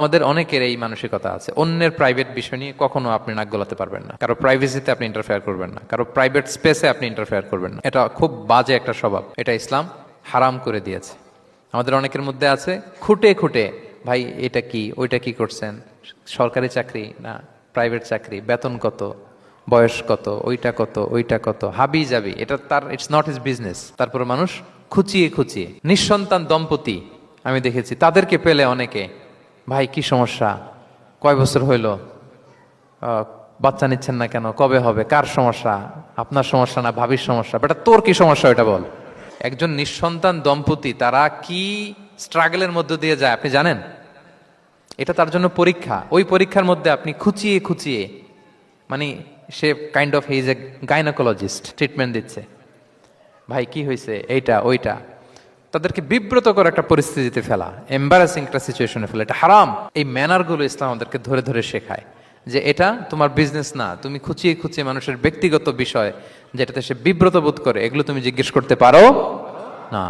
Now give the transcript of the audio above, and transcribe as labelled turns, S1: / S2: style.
S1: আমাদের অনেকের এই মানসিকতা আছে, অন্যের প্রাইভেট বিষয় নিয়ে কখনো আপনি নাক গলাতে পারবেন না, কারো প্রাইভেসিতে আপনি ইন্টারফেয়ার করবেন না, কারো প্রাইভেট স্পেসে আপনি ইন্টারফেয়ার করবেন না। এটা খুব বাজে একটা স্বভাব, এটা ইসলাম হারাম করে দিয়েছে। আমাদের অনেকের মধ্যে আছে খুঁটে খুঁটে, ভাই এটা কি ওইটা কি করছেন, সরকারি চাকরি না প্রাইভেট চাকরি, বেতন কত, বয়স কত, ওইটা কত ওইটা কত, হাবি যাবি, এটা তার ইটস নট হিজ বিজনেস। তারপরে মানুষ খুঁচিয়ে খুঁচিয়ে নিঃসন্তান দম্পতি আমি দেখেছি, তাদেরকে পেলে অনেকে, ভাই কি সমস্যা, কয় বছর হইল, বাচ্চা নিচ্ছেন না কেন, কবে হবে, কার সমস্যা, আপনার সমস্যা না ভাবির সমস্যা, বেটা তোর কি সমস্যা ওটা বল। একজন নিঃসন্তান দম্পতি তারা কি স্ট্রাগলের মধ্য দিয়ে যায় আপনি জানেন? এটা তার জন্য পরীক্ষা। ওই পরীক্ষার মধ্যে আপনি খুঁচিয়ে খুঁচিয়ে, মানে সে kind of his a gynaecologist, treatment দিচ্ছে, ভাই কি হয়েছে এইটা ওইটা, তাদেরকে বিব্রত করে একটা পরিস্থিতিতে ফেলা, এম্বারাসিং একটা সিচুয়েশনে ফেলা, এটা হারাম। এই ম্যানারগুলো ইসলাম আমাদেরকে ধরে ধরে শেখায় যে এটা তোমার বিজনেস না, তুমি খুঁচিয়ে খুঁচিয়ে মানুষের ব্যক্তিগত বিষয় যেটাতে সে বিব্রত বোধ করে, এগুলো তুমি জিজ্ঞেস করতে পারো না।